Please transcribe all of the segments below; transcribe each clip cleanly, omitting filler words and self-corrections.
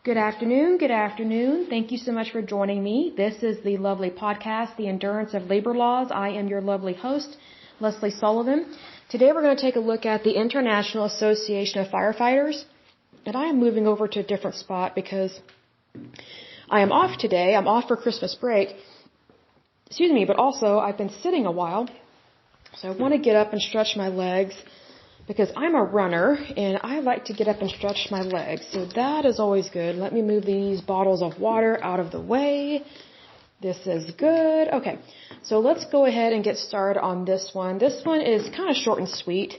Good afternoon. Good afternoon. Thank you so much for joining me. This is the lovely podcast, The Endurance of Labor Laws. I am your lovely host, Lesley Sullivan. Today we're going to take a look at the International Association of Firefighters. And I am moving over to a different spot because I am off today. I'm off for Christmas break. Excuse me, but also I've been sitting a while. So I want to get up and stretch my legs because I'm a runner and I like to get up and stretch my legs. So that is always good. Let me move these bottles of water out of the way. This is good. Okay, so let's go ahead and get started on this one. This one is kind of short and sweet.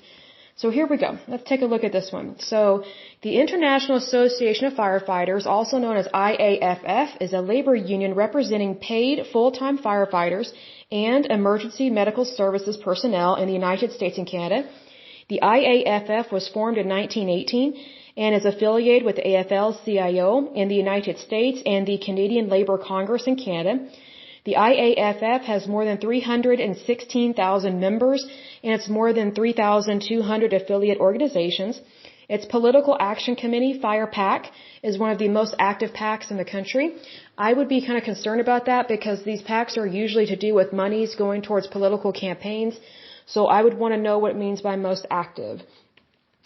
So here we go. Let's take a look at this one. So the International Association of Firefighters, also known as IAFF, is a labor union representing paid full-time firefighters and emergency medical services personnel in the United States and Canada. The IAFF was formed in 1918 and is affiliated with the AFL-CIO in the United States and the Canadian Labour Congress in Canada. The IAFF has more than 316,000 members and it's more than 3,200 affiliate organizations. Its Political Action Committee, Fire PAC, is one of the most active PACs in the country. I would be kind of concerned about that because these PACs are usually to do with monies going towards political campaigns. So I would want to know what it means by most active.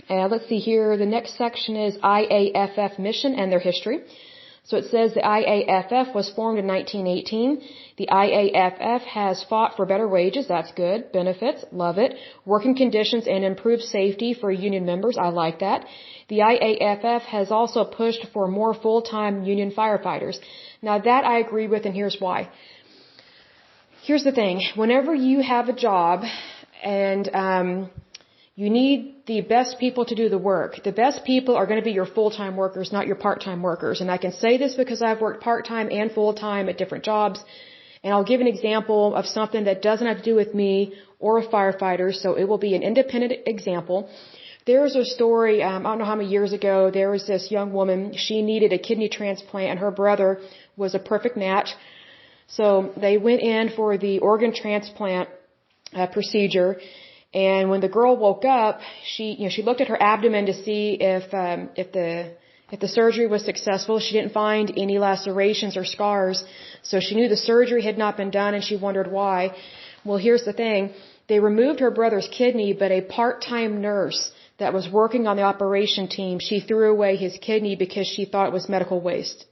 Let's see here. The next section is IAFF mission and their history. So it says the IAFF was formed in 1918. The IAFF has fought for better wages. That's good. Benefits. Love it. Working conditions and improved safety for union members. I like that. The IAFF has also pushed for more full-time union firefighters. Now that I agree with, and here's why. Here's the thing. Whenever you have a job and you need the best people to do the work, the best people are going to be your full-time workers, not your part-time workers. And I can say this because I've worked part-time and full-time at different jobs. And I'll give an example of something that doesn't have to do with me or a firefighter, so it will be an independent example. There was a story, I don't know how many years ago, there was this young woman, she needed a kidney transplant and her brother was a perfect match. So they went in for the organ transplant procedure, and when the girl woke up, she looked at her abdomen to see if the surgery was successful. She didn't find any lacerations or scars, so she knew the surgery had not been done, and she wondered why. Well, here's the thing: they removed her brother's kidney, but a part-time nurse that was working on the operation team, she threw away his kidney because she thought it was medical waste.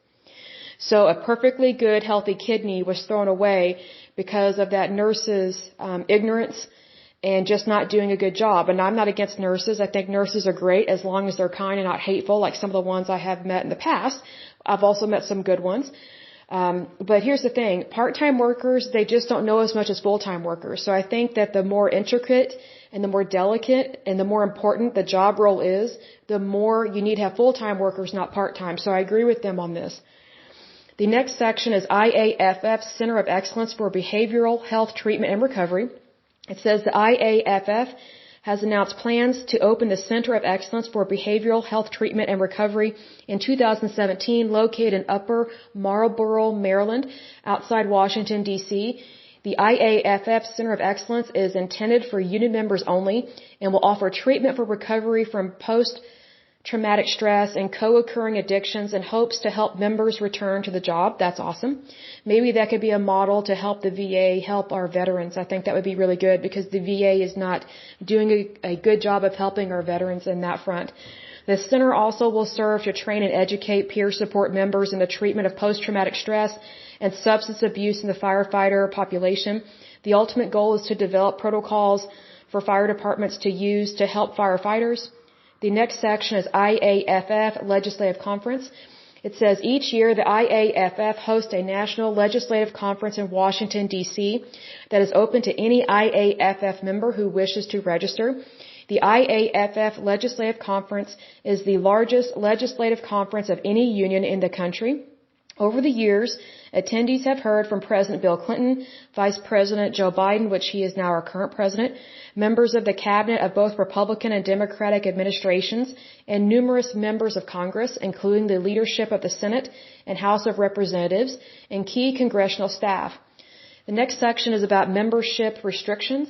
So a perfectly good, healthy kidney was thrown away because of that nurse's ignorance and just not doing a good job. And I'm not against nurses. I think nurses are great as long as they're kind and not hateful, like some of the ones I have met in the past. I've also met some good ones. But here's the thing. Part-time workers, they just don't know as much as full-time workers. So I think that the more intricate and the more delicate and the more important the job role is, the more you need to have full-time workers, not part-time. So I agree with them on this. The next section is IAFF Center of Excellence for Behavioral Health Treatment and Recovery. It says the IAFF has announced plans to open the Center of Excellence for Behavioral Health Treatment and Recovery in 2017, located in Upper Marlboro, Maryland, outside Washington, D.C. The IAFF Center of Excellence is intended for union members only and will offer treatment for recovery from post-traumatic stress and co-occurring addictions in hopes to help members return to the job. That's awesome. Maybe that could be a model to help the VA help our veterans. I think that would be really good because the VA is not doing a good job of helping our veterans in that front. The center also will serve to train and educate peer support members in the treatment of post-traumatic stress and substance abuse in the firefighter population. The ultimate goal is to develop protocols for fire departments to use to help firefighters. The next section is IAFF Legislative Conference. It says each year the IAFF hosts a national legislative conference in Washington, D.C. that is open to any IAFF member who wishes to register. The IAFF Legislative Conference is the largest legislative conference of any union in the country. Over the years, attendees have heard from President Bill Clinton, Vice President Joe Biden, which he is now our current president, members of the cabinet of both Republican and Democratic administrations, and numerous members of Congress, including the leadership of the Senate and House of Representatives, and key congressional staff. The next section is about membership restrictions.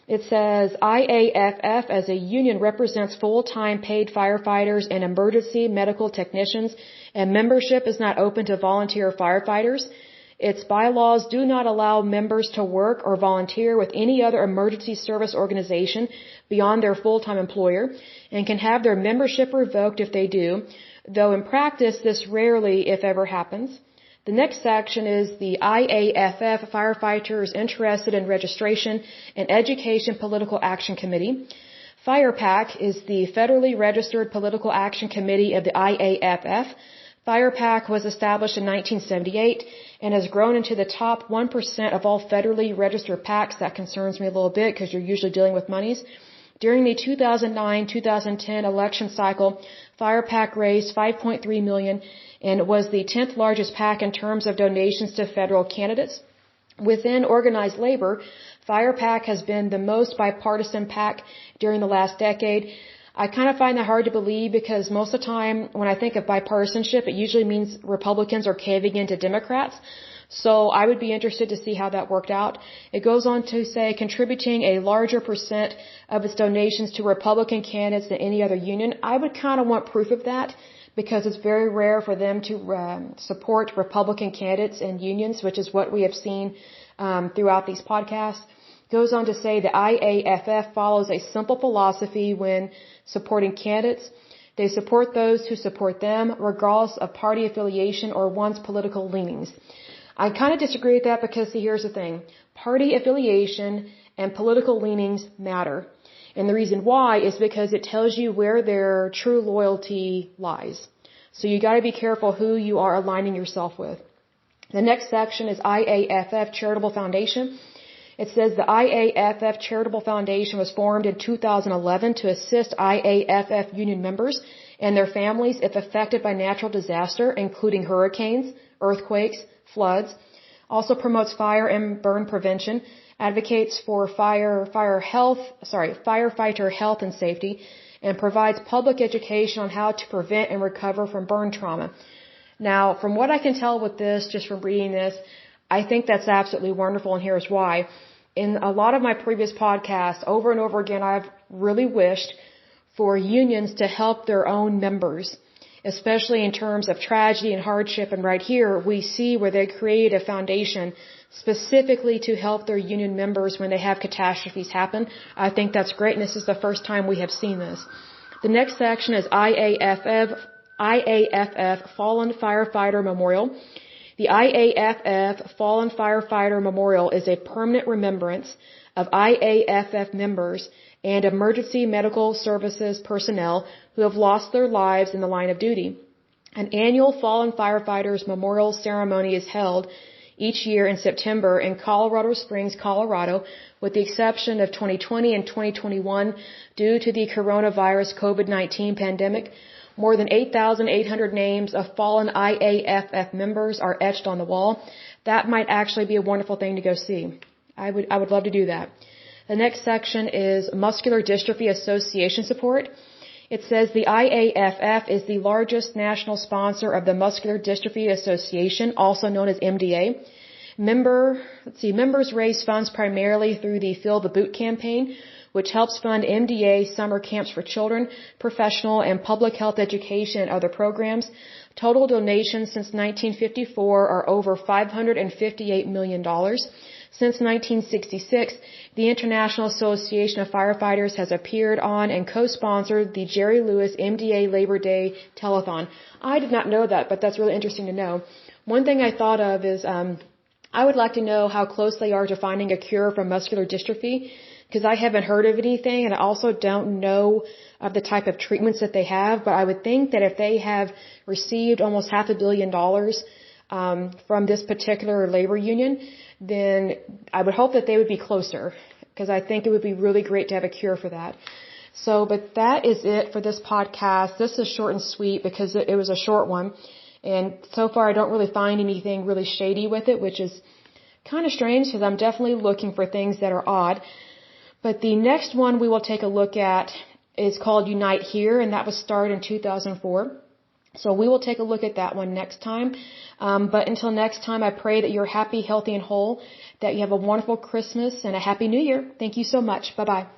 It says IAFF as a union represents full-time paid firefighters and emergency medical technicians, and membership is not open to volunteer firefighters. Its bylaws do not allow members to work or volunteer with any other emergency service organization beyond their full-time employer and can have their membership revoked if they do, though in practice this rarely, if ever, happens. The next section is the IAFF Firefighters Interested in Registration and Education Political Action Committee. FirePAC is the federally registered political action committee of the IAFF. FirePAC was established in 1978 and has grown into the top 1% of all federally registered PACs. That concerns me a little bit because you're usually dealing with monies. During the 2009-2010 election cycle, FirePAC raised $5.3 million and was the 10th largest PAC in terms of donations to federal candidates. Within organized labor, FirePAC has been the most bipartisan PAC during the last decade. I kind of find that hard to believe because most of the time when I think of bipartisanship, it usually means Republicans are caving into Democrats. So I would be interested to see how that worked out. It goes on to say contributing a larger percent of its donations to Republican candidates than any other union. I would kind of want proof of that because it's very rare for them to support Republican candidates and unions, which is what we have seen throughout these podcasts. Goes on to say the IAFF follows a simple philosophy when supporting candidates. They support those who support them, regardless of party affiliation or one's political leanings. I kind of disagree with that because, see, here's the thing. Party affiliation and political leanings matter. And the reason why is because it tells you where their true loyalty lies. So you got to be careful who you are aligning yourself with. The next section is IAFF Charitable Foundation. It says the IAFF Charitable Foundation was formed in 2011 to assist IAFF union members and their families if affected by natural disaster, including hurricanes, earthquakes, floods. Also promotes fire and burn prevention, advocates for firefighter health and safety, and provides public education on how to prevent and recover from burn trauma. Now, from what I can tell with this, just from reading this, I think that's absolutely wonderful, and here's why. In a lot of my previous podcasts, over and over again, I've really wished for unions to help their own members, especially in terms of tragedy and hardship. And right here, we see where they create a foundation specifically to help their union members when they have catastrophes happen. I think that's great, and this is the first time we have seen this. The next section is IAFF Fallen Firefighter Memorial. The IAFF Fallen Firefighter Memorial is a permanent remembrance of IAFF members and emergency medical services personnel who have lost their lives in the line of duty. An annual Fallen Firefighters Memorial Ceremony is held each year in September in Colorado Springs, Colorado, with the exception of 2020 and 2021 due to the coronavirus COVID-19 pandemic. More than 8,800 names of fallen IAFF members are etched on the wall. That might actually be a wonderful thing to go see. I would love to do that. The next section is Muscular Dystrophy Association support. It says the IAFF is the largest national sponsor of the Muscular Dystrophy Association, also known as MDA. Members raise funds primarily through the Fill the Boot campaign, which helps fund MDA summer camps for children, professional and public health education and other programs. Total donations since 1954 are over $558 million. Since 1966, the International Association of Firefighters has appeared on and co-sponsored the Jerry Lewis MDA Labor Day Telethon. I did not know that, but that's really interesting to know. One thing I thought of is I would like to know how close they are to finding a cure for muscular dystrophy, because I haven't heard of anything, and I also don't know of the type of treatments that they have, but I would think that if they have received almost $500 million from this particular labor union, then I would hope that they would be closer, because I think it would be really great to have a cure for that. So, but that is it for this podcast. This is short and sweet because it was a short one, and so far I don't really find anything really shady with it, which is kind of strange because I'm definitely looking for things that are odd. But the next one we will take a look at is called Unite Here, and that was started in 2004. So we will take a look at that one next time. But until next time, I pray that you're happy, healthy, and whole, that you have a wonderful Christmas and a Happy New Year. Thank you so much. Bye-bye.